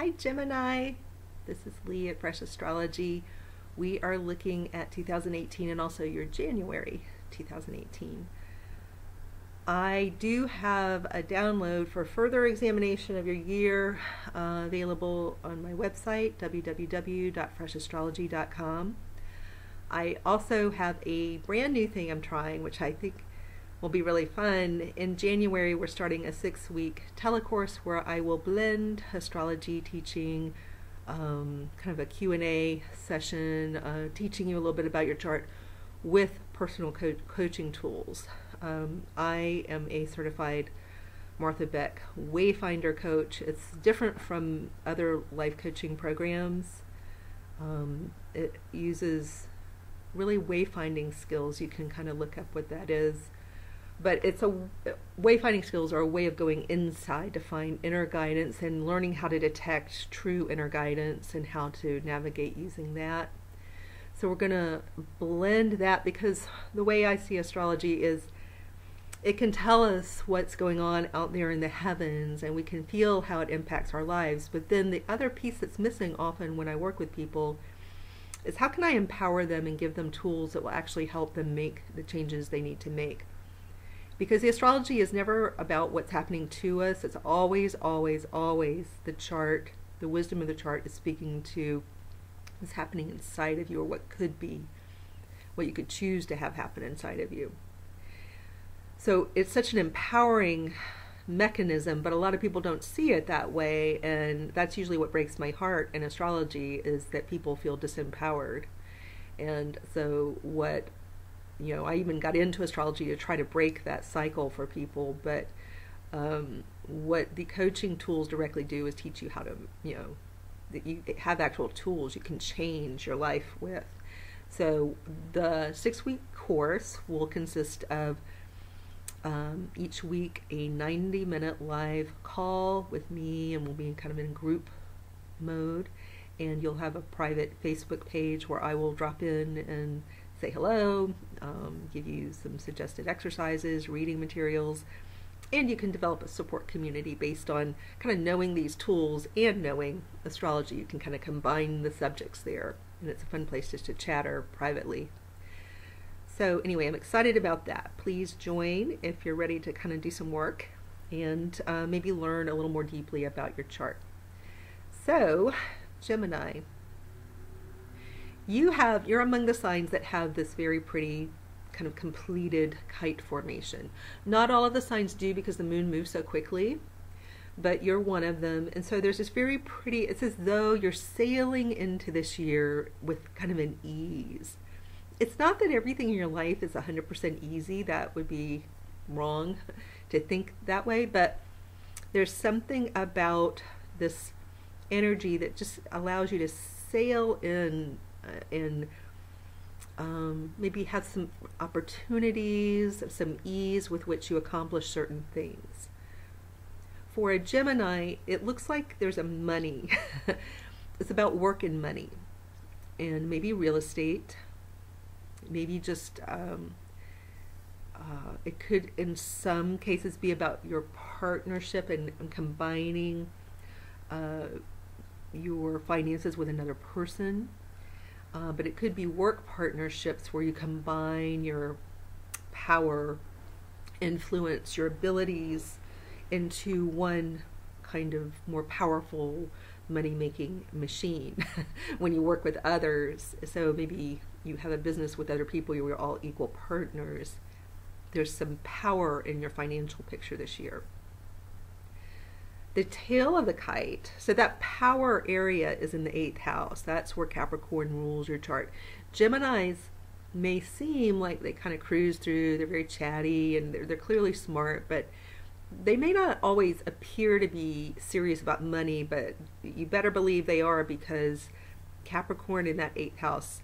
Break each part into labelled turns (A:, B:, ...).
A: Hi Gemini, this is Lee at Fresh Astrology. We are looking at 2018 and also your January 2018. I do have a download for further examination of your year available on my website, www.freshastrology.com. I also have a brand new thing I'm trying, which I think will be really fun. In January, we're starting a 6-week telecourse where I will blend astrology teaching, kind of a Q&A session, teaching you a little bit about your chart with personal coaching tools. I am a certified Martha Beck Wayfinder coach. It's different from other life coaching programs. It uses really wayfinding skills. You can kind of look up what that is. But wayfinding skills are a way of going inside to find inner guidance and learning how to detect true inner guidance and how to navigate using that. So we're going to blend that, because the way I see astrology is it can tell us what's going on out there in the heavens and we can feel how it impacts our lives. But then the other piece that's missing often when I work with people is how can I empower them and give them tools that will actually help them make the changes they need to make. Because the astrology is never about what's happening to us. It's always, always, always the chart. The wisdom of the chart is speaking to what's happening inside of you, or what could be, what you could choose to have happen inside of you. So it's such an empowering mechanism, but a lot of people don't see it that way, and that's usually what breaks my heart in astrology, is that people feel disempowered. And so I even got into astrology to try to break that cycle for people, but what the coaching tools directly do is teach you how to, that you have actual tools you can change your life with. So the 6-week course will consist of each week a 90-minute live call with me, and we'll be kind of in group mode, and you'll have a private Facebook page where I will drop in and say hello, give you some suggested exercises, reading materials, and you can develop a support community based on kind of knowing these tools and knowing astrology. You can kind of combine the subjects there, and it's a fun place just to chatter privately. So anyway, I'm excited about that. Please join if you're ready to kind of do some work and maybe learn a little more deeply about your chart. So, Gemini, you're among the signs that have this very pretty kind of completed kite formation. Not all of the signs do, because the moon moves so quickly, but you're one of them. And so there's this very pretty, it's as though you're sailing into this year with kind of an ease. It's not that everything in your life is 100% easy. That would be wrong to think that way, but there's something about this energy that just allows you to sail in and maybe have some opportunities, some ease with which you accomplish certain things. For a Gemini, it looks like there's a money. It's about work and money, and maybe real estate, maybe just it could in some cases be about your partnership and combining your finances with another person. But it could be work partnerships where you combine your power, influence, your abilities into one kind of more powerful money-making machine when you work with others. So maybe you have a business with other people, you're all equal partners. There's some power in your financial picture this year. The tail of the kite, so that power area is in the 8th house. That's where Capricorn rules your chart. Geminis may seem like they kind of cruise through, they're very chatty, and they're clearly smart, but they may not always appear to be serious about money, but you better believe they are, because Capricorn in that 8th house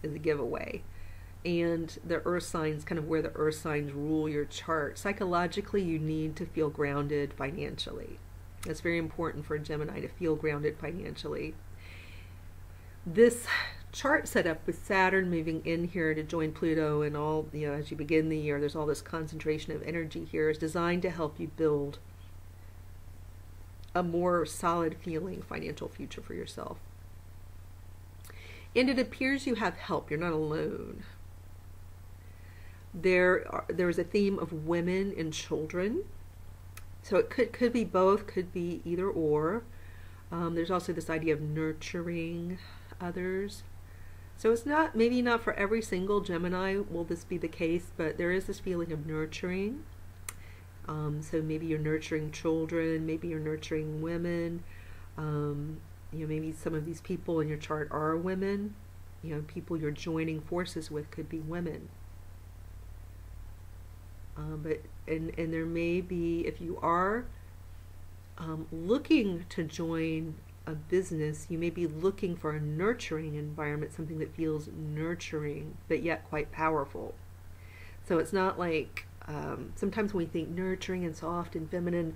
A: is a giveaway. And the earth signs, kind of where the earth signs rule your chart. Psychologically, you need to feel grounded financially. It's very important for a Gemini to feel grounded financially. This chart set up with Saturn moving in here to join Pluto, and all, as you begin the year, there's all this concentration of energy here, is designed to help you build a more solid feeling financial future for yourself. And it appears you have help. You're not alone. There's a theme of women and children. So it could be both, could be either or. There's also this idea of nurturing others. So it's not, maybe not for every single Gemini will this be the case, but there is this feeling of nurturing. So maybe you're nurturing children, maybe you're nurturing women. Maybe some of these people in your chart are women. People you're joining forces with could be women. But there may be, if you are looking to join a business, you may be looking for a nurturing environment, something that feels nurturing but yet quite powerful. So it's not like sometimes when we think nurturing and soft and feminine,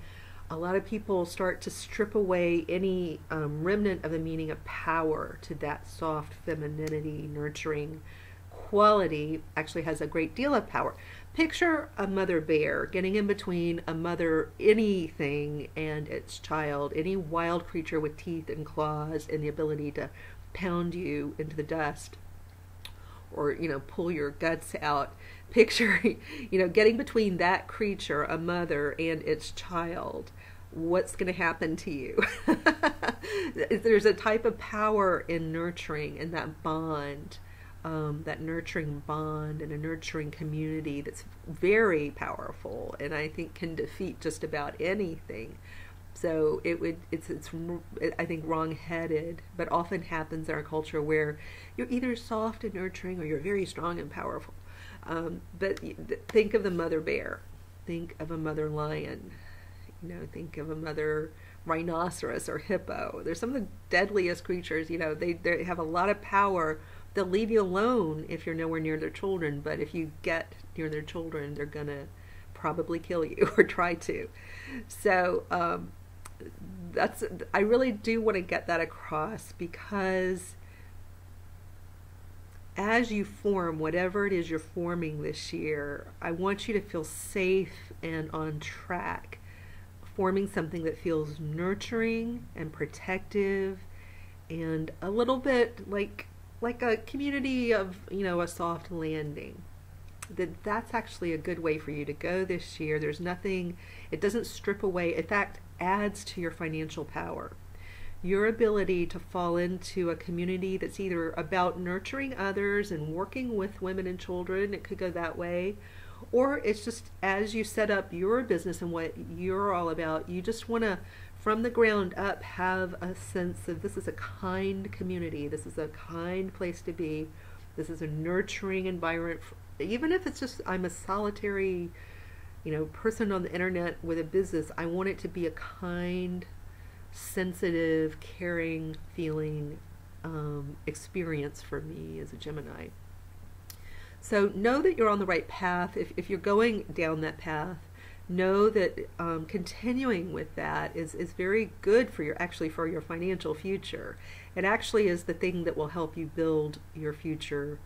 A: a lot of people start to strip away any remnant of the meaning of power to that soft femininity, nurturing quality. Actually has a great deal of power. Picture a mother bear getting in between a mother anything and its child, any wild creature with teeth and claws and the ability to pound you into the dust or, pull your guts out. Picture, getting between that creature, a mother, and its child. What's going to happen to you? There's a type of power in nurturing and that bond. That nurturing bond and a nurturing community that's very powerful, and I think can defeat just about anything. So it's I think wrong-headed, but often happens in our culture where you're either soft and nurturing or you're very strong and powerful. But think of the mother bear, think of a mother lion, think of a mother rhinoceros or hippo. They're some of the deadliest creatures. They have a lot of power. They'll leave you alone if you're nowhere near their children, but if you get near their children, they're going to probably kill you or try to. So I really do want to get that across, because as you form whatever it is you're forming this year, I want you to feel safe and on track, forming something that feels nurturing and protective and a little bit like a community of, a soft landing. That's actually a good way for you to go this year. There's nothing, it doesn't strip away, in fact, adds to your financial power. Your ability to fall into a community that's either about nurturing others and working with women and children, it could go that way, or it's just as you set up your business and what you're all about, you just want to, from the ground up, have a sense of this is a kind community, this is a kind place to be, this is a nurturing environment. Even if it's just I'm a solitary, person on the internet with a business, I want it to be a kind, sensitive, caring, feeling experience for me as a Gemini. So know that you're on the right path. If you're going down that path, know that continuing with that is very good for your financial future. It actually is the thing that will help you build your future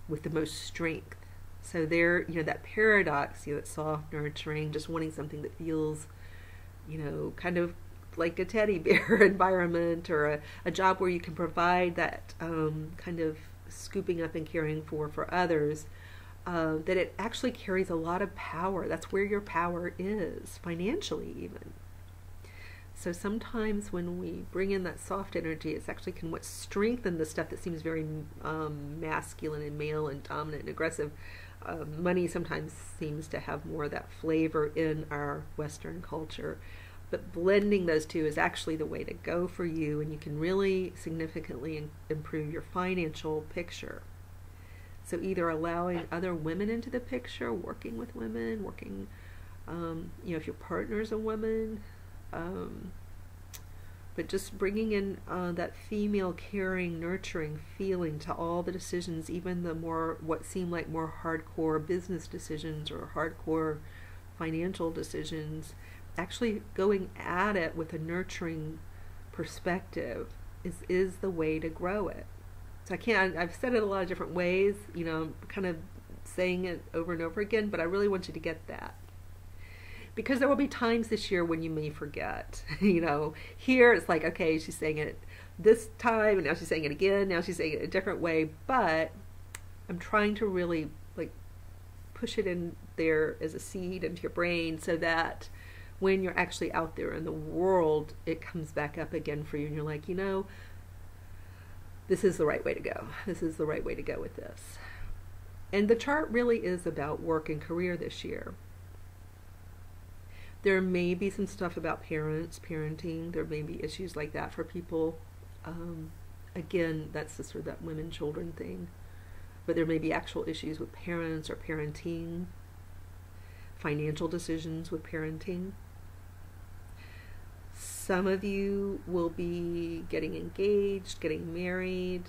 A: with the most strength. So that paradox, that soft nurturing, just wanting something that feels, kind of like a teddy bear environment, or a job where you can provide that kind of scooping up and caring for others. That it actually carries a lot of power. That's where your power is, financially even. So sometimes when we bring in that soft energy, it's actually can what strengthen the stuff that seems very masculine and male and dominant and aggressive. Money sometimes seems to have more of that flavor in our Western culture. But blending those two is actually the way to go for you, and you can really significantly improve your financial picture. So either allowing other women into the picture, working with women, working, if your partner's a woman, but just bringing in that female caring, nurturing feeling to all the decisions, even the what seem like more hardcore business decisions or hardcore financial decisions. Actually going at it with a nurturing perspective is the way to grow it. So I've said it a lot of different ways, I'm kind of saying it over and over again, but I really want you to get that. because there will be times this year when you may forget. You know, here it's like, okay, she's saying it this time, and now she's saying it again, now she's saying it a different way, but I'm trying to really like push it in there as a seed into your brain so that when you're actually out there in the world, it comes back up again for you, and you're like, you know, this is the right way to go. This is the right way to go with this. And the chart really is about work and career this year. There may be some stuff about parents, parenting. There may be issues like that for people. Again, that's the sort of that women, children thing. But there may be actual issues with parents or parenting, financial decisions with parenting. Some of you will be getting engaged, getting married.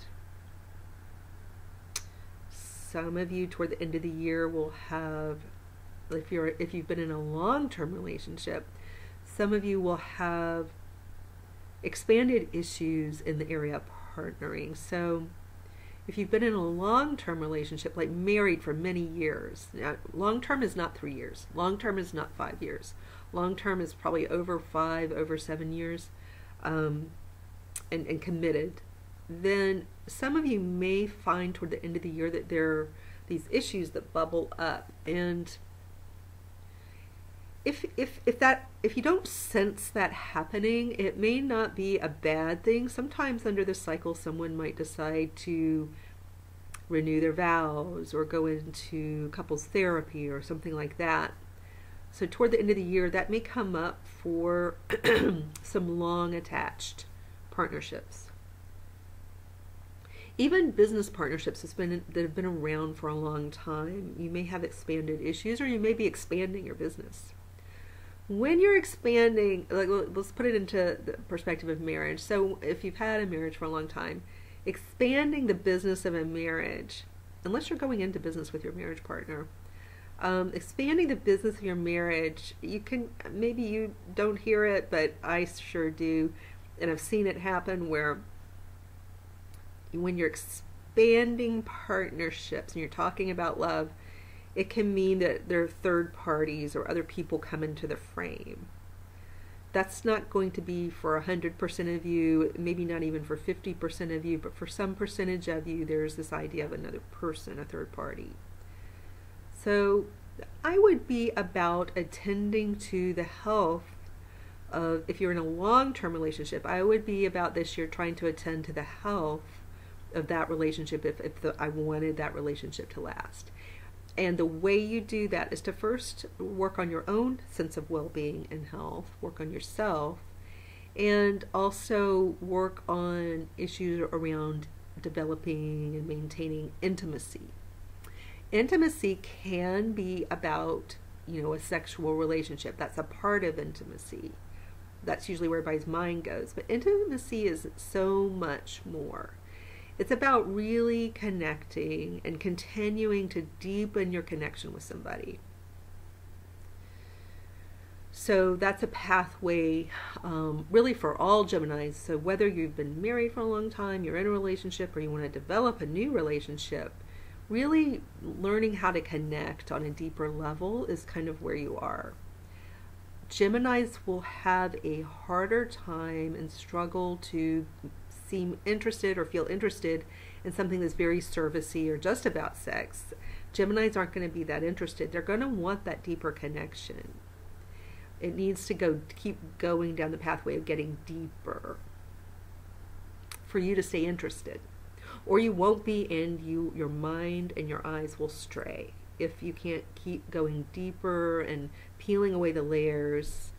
A: Some of you toward the end of the year will have, if you've been in a long-term relationship, some of you will have expanded issues in the area of partnering. So if you've been in a long-term relationship, like married for many years, now, long-term is not 3 years. Long-term is not 5 years. Long-term is probably over 5, over 7 years, and committed. Then some of you may find toward the end of the year that there are these issues that bubble up, and if you don't sense that happening, it may not be a bad thing. Sometimes under the cycle, someone might decide to renew their vows or go into couples therapy or something like that. So toward the end of the year, that may come up for some long attached partnerships. Even business partnerships that have been around for a long time. You may have expanded issues, or you may be expanding your business. When you're expanding, like, let's put it into the perspective of marriage. So if you've had a marriage for a long time, expanding the business of a marriage, unless you're going into business with your marriage partner, expanding the business of your marriage, you can, maybe you don't hear it, but I sure do, and I've seen it happen where when you're expanding partnerships and you're talking about love, it can mean that there are third parties or other people come into the frame. That's not going to be for 100% of you, maybe not even for 50% of you, but for some percentage of you, there's this idea of another person, a third party. So I would be about attending to the health of, if you're in a long-term relationship, I would be about this year trying to attend to the health of that relationship if I wanted that relationship to last. And the way you do that is to first work on your own sense of well-being and health, work on yourself, and also work on issues around developing and maintaining intimacy. Intimacy can be about, you know, a sexual relationship. That's a part of intimacy. That's usually where everybody's mind goes. But intimacy is so much more. It's about really connecting and continuing to deepen your connection with somebody. So that's a pathway really for all Geminis. So whether you've been married for a long time, you're in a relationship, or you want to develop a new relationship, really learning how to connect on a deeper level is kind of where you are. Geminis will have a harder time and struggle to seem interested or feel interested in something that's very servicey or just about sex. Geminis aren't going to be that interested. They're going to want that deeper connection. It needs to keep going down the pathway of getting deeper for you to stay interested. Or you won't be, and your mind and your eyes will stray if you can't keep going deeper and peeling away the layers.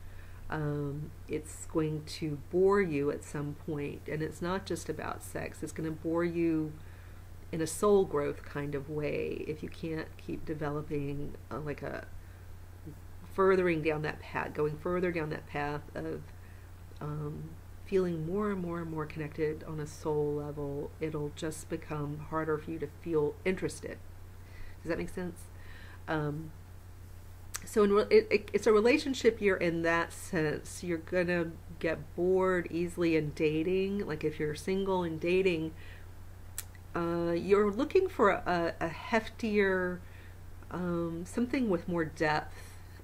A: It's going to bore you at some point, and it's not just about sex. It's going to bore you in a soul growth kind of way if you can't keep developing furthering down that path, going further down that path of feeling more and more and more connected on a soul level. It'll just become harder for you to feel interested. Does that make sense? So it's a relationship year in that sense. You're going to get bored easily in dating. Like if you're single and dating, you're looking for a heftier, something with more depth,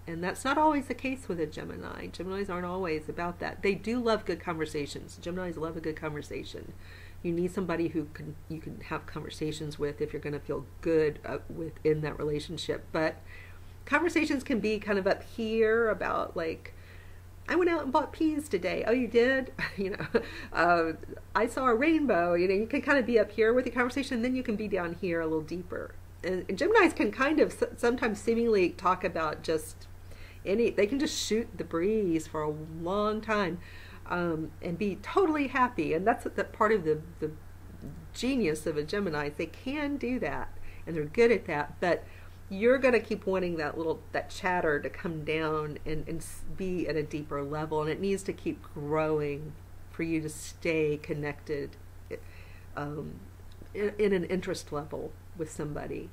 A: And that's not always the case with a Gemini. Geminis aren't always about that. They do love good conversations. Geminis love a good conversation. You need somebody who you can have conversations with if you're going to feel good within that relationship. But conversations can be kind of up here about like, I went out and bought peas today. Oh, you did? I saw a rainbow. You can kind of be up here with the conversation, and then you can be down here a little deeper. And Geminis can kind of sometimes seemingly talk about just they can just shoot the breeze for a long time and be totally happy. And that's the part of the genius of a Gemini. They can do that, and they're good at that. But you're going to keep wanting that chatter to come down and be at a deeper level, and it needs to keep growing for you to stay connected in an interest level with somebody.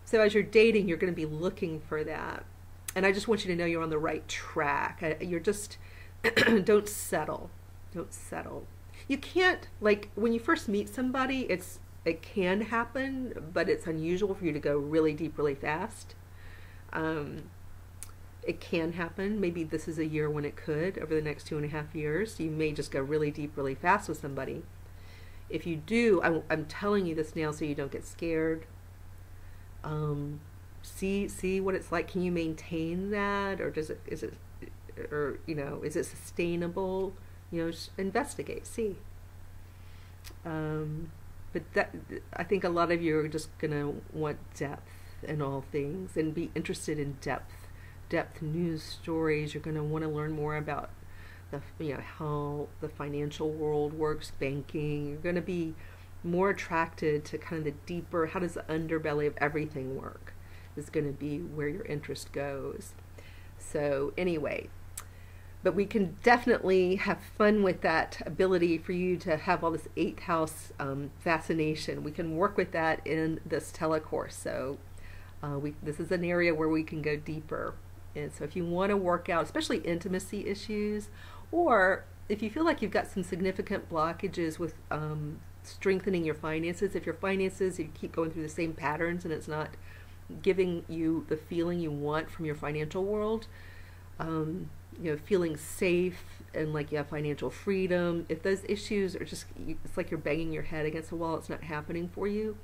A: So as you're dating, you're going to be looking for that. And I just want you to know you're on the right track. You're just, don't settle. Don't settle. You can't, like, when you first meet somebody, it can happen, but it's unusual for you to go really deep, really fast. It can happen. Maybe this is a year when it could. Over the next 2.5 years, you may just go really deep, really fast with somebody. If you do, I'm telling you this now so you don't get scared. See what it's like. Can you maintain that, or is it sustainable? Investigate, see. But I think a lot of you are just gonna want depth in all things and be interested in depth news stories. You're gonna want to learn more about how the financial world works, banking. You're gonna be more attracted to kind of the deeper, how does the underbelly of everything work, is going to be where your interest goes. So anyway, but we can definitely have fun with that ability for you to have all this 8th house fascination. We can work with that in this telecourse. So this is an area where we can go deeper. And so if you want to work out, especially intimacy issues, or if you feel like you've got some significant blockages with strengthening your finances, if your finances, you keep going through the same patterns and it's not giving you the feeling you want from your financial world, feeling safe and like you have financial freedom, if those issues are just, it's like you're banging your head against the wall, it's not happening for you,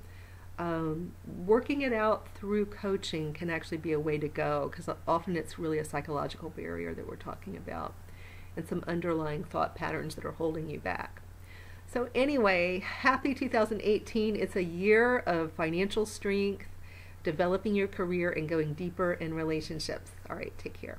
A: working it out through coaching can actually be a way to go, because often it's really a psychological barrier that we're talking about and some underlying thought patterns that are holding you back. So anyway, happy 2018. It's a year of financial strength, developing your career, and going deeper in relationships. All right, take care.